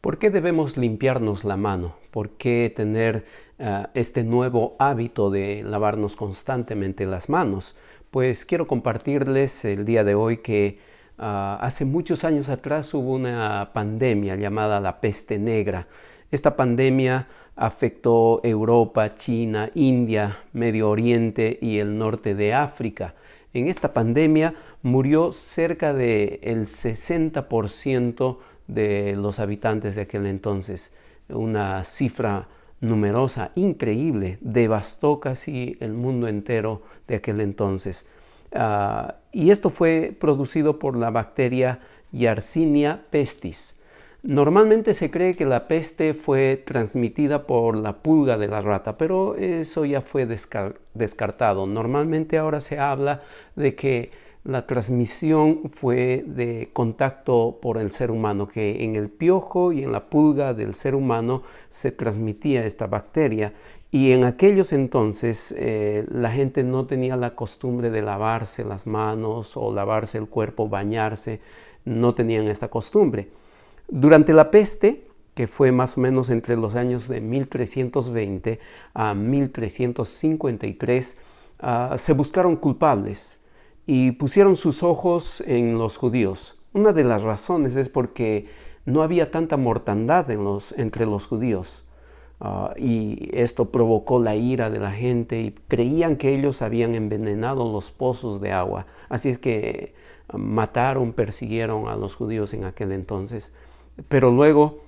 ¿Por qué debemos limpiarnos la mano? ¿Por qué tener este nuevo hábito de lavarnos constantemente las manos? Pues quiero compartirles el día de hoy que hace muchos años atrás hubo una pandemia llamada la peste negra. Esta pandemia afectó Europa, China, India, Medio Oriente y el norte de África. En esta pandemia murió cerca del 60% de los habitantes de aquel entonces. Una cifra numerosa, increíble, devastó casi el mundo entero de aquel entonces. Y esto fue producido por la bacteria Yersinia pestis. Normalmente se cree que la peste fue transmitida por la pulga de la rata, pero eso ya fue descartado. Normalmente ahora se habla de que la transmisión fue de contacto por el ser humano, que en el piojo y en la pulga del ser humano se transmitía esta bacteria. Y en aquellos entonces la gente no tenía la costumbre de lavarse las manos o lavarse el cuerpo, bañarse, no tenían esta costumbre. Durante la peste, que fue más o menos entre los años de 1320 a 1353, se buscaron culpables y pusieron sus ojos en los judíos. Una de las razones es porque no había tanta mortandad entre los judíos. Y esto provocó la ira de la gente y creían que ellos habían envenenado los pozos de agua. Así es que mataron, persiguieron a los judíos en aquel entonces. Pero luego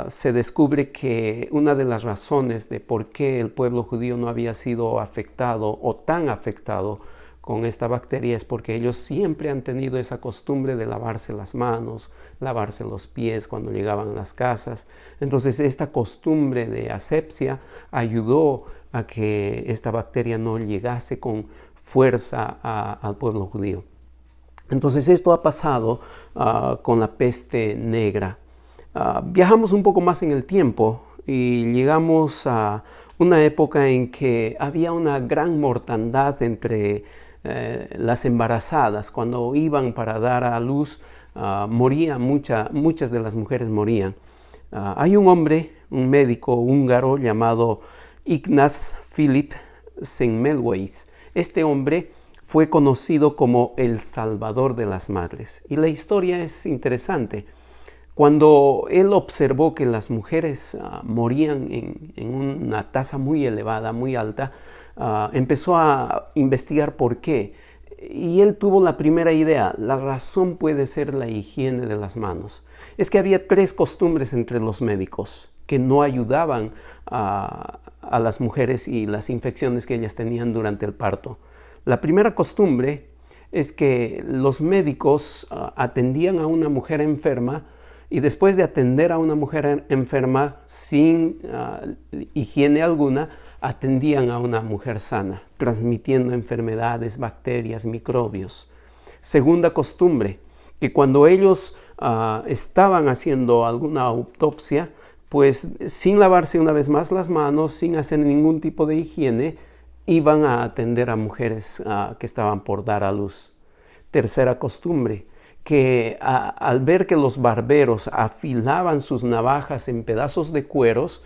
se descubre que una de las razones de por qué el pueblo judío no había sido afectado o tan afectado con esta bacteria es porque ellos siempre han tenido esa costumbre de lavarse las manos, lavarse los pies cuando llegaban a las casas. Entonces esta costumbre de asepsia ayudó a que esta bacteria no llegase con fuerza al pueblo judío. Entonces esto ha pasado con la peste negra. Viajamos un poco más en el tiempo y llegamos a una época en que había una gran mortandad entre las embarazadas. Cuando iban para dar a luz, muchas de las mujeres morían. Hay un hombre, un médico húngaro llamado Ignaz Philipp Semmelweis. Este hombre fue conocido como el Salvador de las Madres. Y la historia es interesante. Cuando él observó que las mujeres morían en una tasa muy elevada, muy alta, empezó a investigar por qué. Y él tuvo la primera idea. La razón puede ser la higiene de las manos. Es que había tres costumbres entre los médicos que no ayudaban a las mujeres y las infecciones que ellas tenían durante el parto. La primera costumbre es que los médicos atendían a una mujer enferma y después de atender a una mujer enferma sin higiene alguna, atendían a una mujer sana, transmitiendo enfermedades, bacterias, microbios. Segunda costumbre, que cuando ellos estaban haciendo alguna autopsia, pues sin lavarse una vez más las manos, sin hacer ningún tipo de higiene, iban a atender a mujeres que estaban por dar a luz. Tercera costumbre, que al ver que los barberos afilaban sus navajas en pedazos de cueros,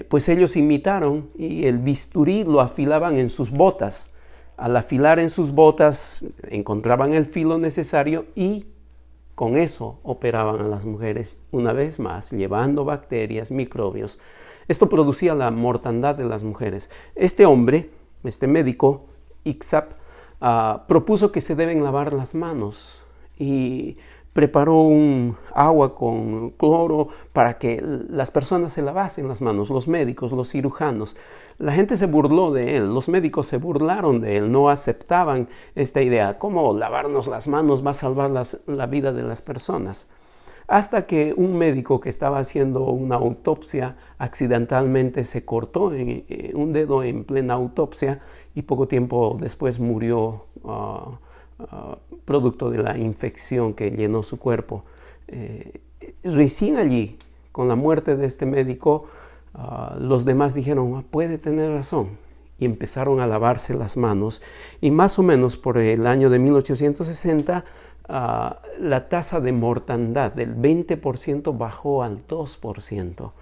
pues ellos imitaron y el bisturí lo afilaban en sus botas. Al afilar en sus botas encontraban el filo necesario y con eso operaban a las mujeres una vez más, llevando bacterias, microbios. Esto producía la mortandad de las mujeres. Este hombre, este médico, Itzap, propuso que se deben lavar las manos y preparó un agua con cloro para que las personas se lavasen las manos, los médicos, los cirujanos. La gente se burló de él, los médicos se burlaron de él, no aceptaban esta idea. ¿Cómo lavarnos las manos va a salvar la vida de las personas? Hasta que un médico que estaba haciendo una autopsia accidentalmente se cortó un dedo en plena autopsia y poco tiempo después murió producto de la infección que llenó su cuerpo. Recién allí, con la muerte de este médico, los demás dijeron, puede tener razón, y empezaron a lavarse las manos. Y más o menos por el año de 1860 la tasa de mortandad del 20% bajó al 2%.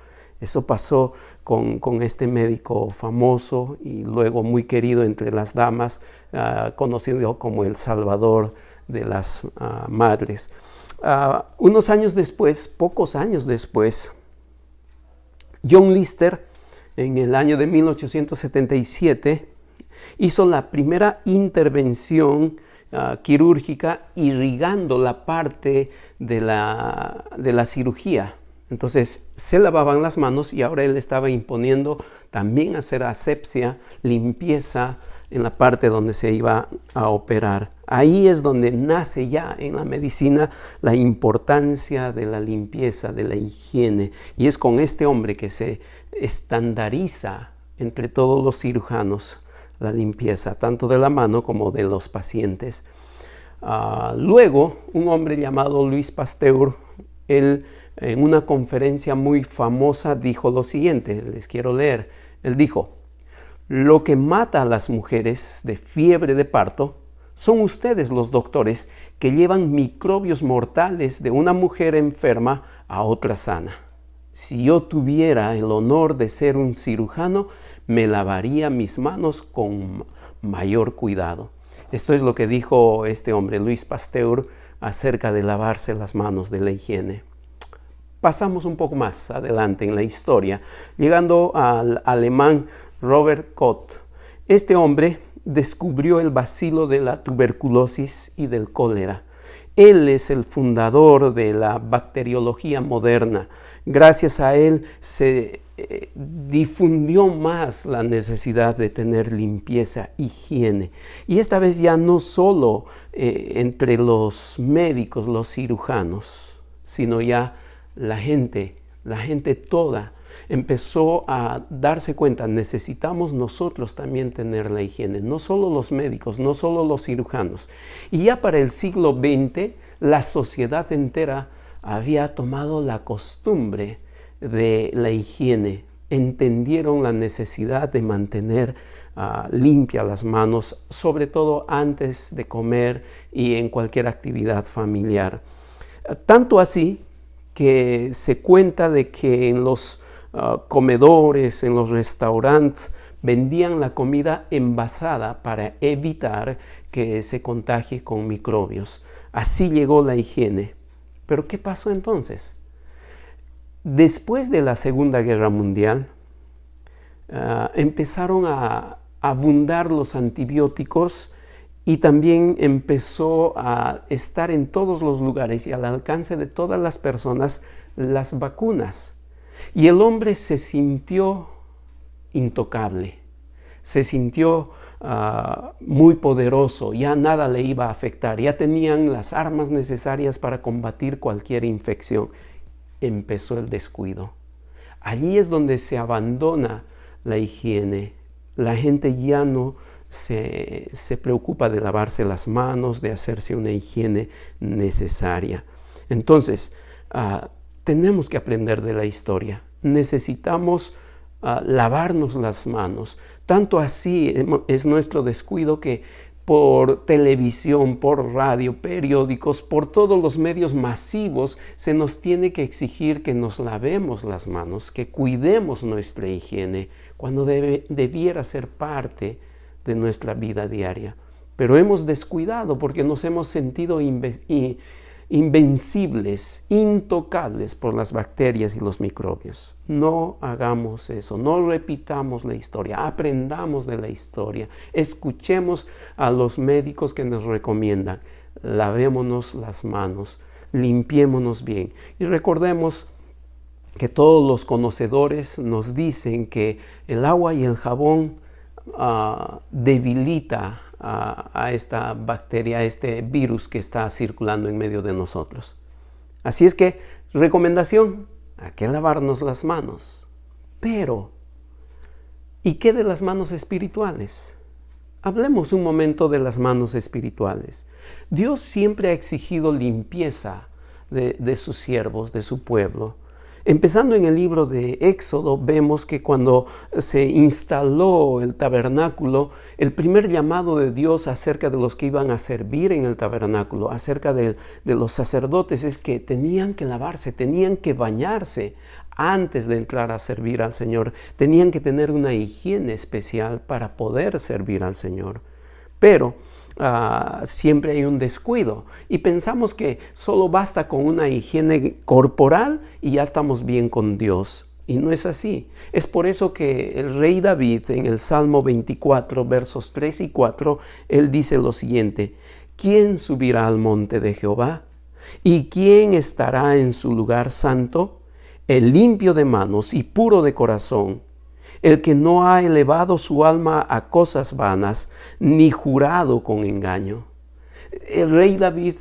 Eso pasó con este médico famoso y luego muy querido entre las damas, conocido como el Salvador de las madres. Unos años después, pocos años después, John Lister, en el año de 1877, hizo la primera intervención quirúrgica irrigando la parte de la cirugía. Entonces se lavaban las manos y ahora él estaba imponiendo también hacer asepsia, limpieza en la parte donde se iba a operar. Ahí es donde nace ya en la medicina la importancia de la limpieza, de la higiene. Y es con este hombre que se estandariza entre todos los cirujanos la limpieza, tanto de la mano como de los pacientes. Luego, un hombre llamado Louis Pasteur, él en una conferencia muy famosa dijo lo siguiente, les quiero leer. Él dijo: lo que mata a las mujeres de fiebre de parto son ustedes los doctores que llevan microbios mortales de una mujer enferma a otra sana. Si yo tuviera el honor de ser un cirujano, me lavaría mis manos con mayor cuidado. Esto es lo que dijo este hombre, Louis Pasteur, acerca de lavarse las manos, de la higiene. Pasamos un poco más adelante en la historia, llegando al alemán Robert Koch. Este hombre descubrió el bacilo de la tuberculosis y del cólera. Él es el fundador de la bacteriología moderna. Gracias a él se difundió más la necesidad de tener limpieza, higiene. Y esta vez ya no solo entre los médicos, los cirujanos, sino ya la gente toda empezó a darse cuenta, necesitamos nosotros también tener la higiene, no solo los médicos, no solo los cirujanos. Y ya para el siglo XX, la sociedad entera había tomado la costumbre de la higiene, entendieron la necesidad de mantener limpias las manos, sobre todo antes de comer y en cualquier actividad familiar. Tanto así que se cuenta de que en los comedores, en los restaurantes, vendían la comida envasada para evitar que se contagie con microbios. Así llegó la higiene. ¿Pero qué pasó entonces? Después de la Segunda Guerra Mundial, empezaron a abundar los antibióticos y también empezó a estar en todos los lugares y al alcance de todas las personas las vacunas. Y el hombre se sintió intocable, se sintió muy poderoso, ya nada le iba a afectar, ya tenían las armas necesarias para combatir cualquier infección. Empezó el descuido. Allí es donde se abandona la higiene. La gente ya no se preocupa de lavarse las manos, de hacerse una higiene necesaria. Entonces, tenemos que aprender de la historia. Necesitamos lavarnos las manos. Tanto así es nuestro descuido que por televisión, por radio, periódicos, por todos los medios masivos, se nos tiene que exigir que nos lavemos las manos, que cuidemos nuestra higiene, cuando debiera ser parte de nuestra vida diaria. Pero hemos descuidado porque nos hemos sentido invencibles, intocables por las bacterias y los microbios. No hagamos eso, no repitamos la historia, aprendamos de la historia, escuchemos a los médicos que nos recomiendan, lavémonos las manos, limpiémonos bien y recordemos que todos los conocedores nos dicen que el agua y el jabón debilita a esta bacteria, a este virus que está circulando en medio de nosotros. Así es que, recomendación, hay que lavarnos las manos. Pero, ¿y qué de las manos espirituales? Hablemos un momento de las manos espirituales. Dios siempre ha exigido limpieza de sus siervos, de su pueblo. Empezando en el libro de Éxodo, vemos que cuando se instaló el tabernáculo, el primer llamado de Dios acerca de los que iban a servir en el tabernáculo, acerca de los sacerdotes, es que tenían que lavarse, tenían que bañarse antes de entrar a servir al Señor. Tenían que tener una higiene especial para poder servir al Señor. Pero siempre hay un descuido y pensamos que solo basta con una higiene corporal y ya estamos bien con Dios. Y no es así. Es por eso que el rey David en el Salmo 24, versos 3 y 4, él dice lo siguiente: ¿quién subirá al monte de Jehová? ¿Y quién estará en su lugar santo? El limpio de manos y puro de corazón, el que no ha elevado su alma a cosas vanas, ni jurado con engaño. El rey David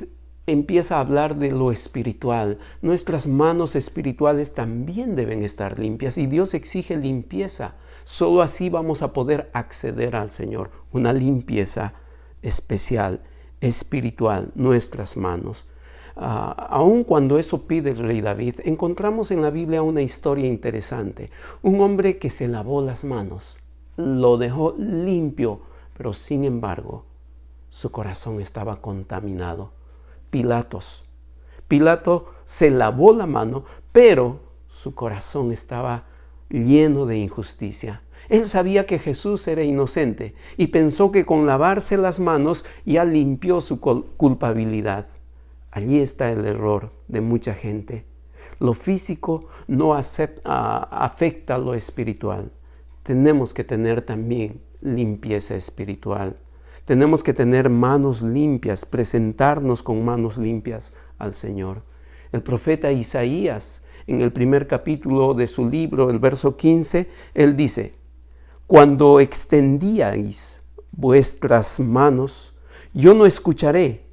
empieza a hablar de lo espiritual. Nuestras manos espirituales también deben estar limpias y Dios exige limpieza. Solo así vamos a poder acceder al Señor. Una limpieza especial, espiritual, nuestras manos. Aun cuando eso pide el rey David, encontramos en la Biblia una historia interesante. Un hombre que se lavó las manos, lo dejó limpio, pero sin embargo, su corazón estaba contaminado. Pilato se lavó la mano, pero su corazón estaba lleno de injusticia. Él sabía que Jesús era inocente y pensó que con lavarse las manos ya limpió su culpabilidad. Allí está el error de mucha gente. Lo físico no afecta a lo espiritual. Tenemos que tener también limpieza espiritual. Tenemos que tener manos limpias, presentarnos con manos limpias al Señor. El profeta Isaías, en el primer capítulo de su libro, el verso 15, él dice: cuando extendíais vuestras manos, yo no escucharé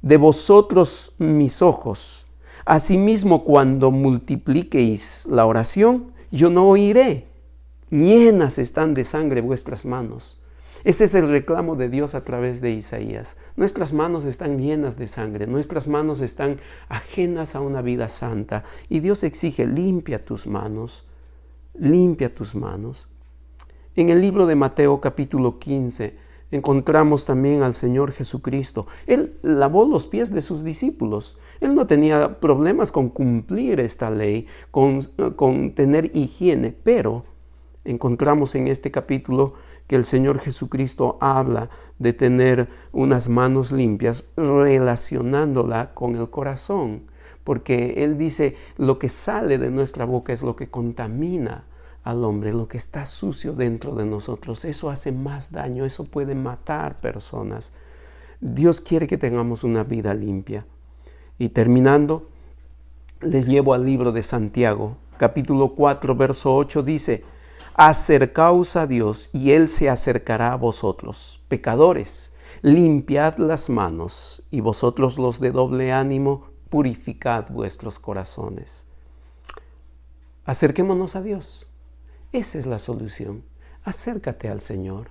de vosotros mis ojos. Asimismo, cuando multipliquéis la oración, yo no oiré. Llenas están de sangre vuestras manos. Ese es el reclamo de Dios a través de Isaías. Nuestras manos están llenas de sangre, nuestras manos están ajenas a una vida santa. Y Dios exige: limpia tus manos, limpia tus manos. En el libro de Mateo capítulo 15, encontramos también al Señor Jesucristo. Él lavó los pies de sus discípulos. Él no tenía problemas con cumplir esta ley, con tener higiene, pero encontramos en este capítulo que el Señor Jesucristo habla de tener unas manos limpias, relacionándola con el corazón, porque Él dice: lo que sale de nuestra boca es lo que contamina al hombre, lo que está sucio dentro de nosotros. Eso hace más daño, eso puede matar personas. Dios quiere que tengamos una vida limpia. Y terminando, les llevo al libro de Santiago, capítulo 4, verso 8, dice: acercaos a Dios y Él se acercará a vosotros. Pecadores, limpiad las manos, y vosotros los de doble ánimo, purificad vuestros corazones. Acerquémonos a Dios. Esa es la solución. Acércate al Señor.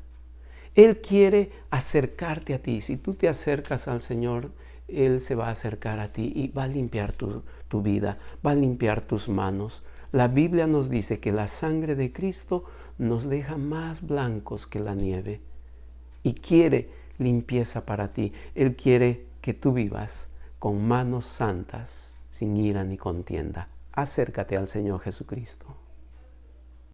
Él quiere acercarte a ti. Si tú te acercas al Señor, Él se va a acercar a ti y va a limpiar tu vida, va a limpiar tus manos. La Biblia nos dice que la sangre de Cristo nos deja más blancos que la nieve y quiere limpieza para ti. Él quiere que tú vivas con manos santas, sin ira ni contienda. Acércate al Señor Jesucristo.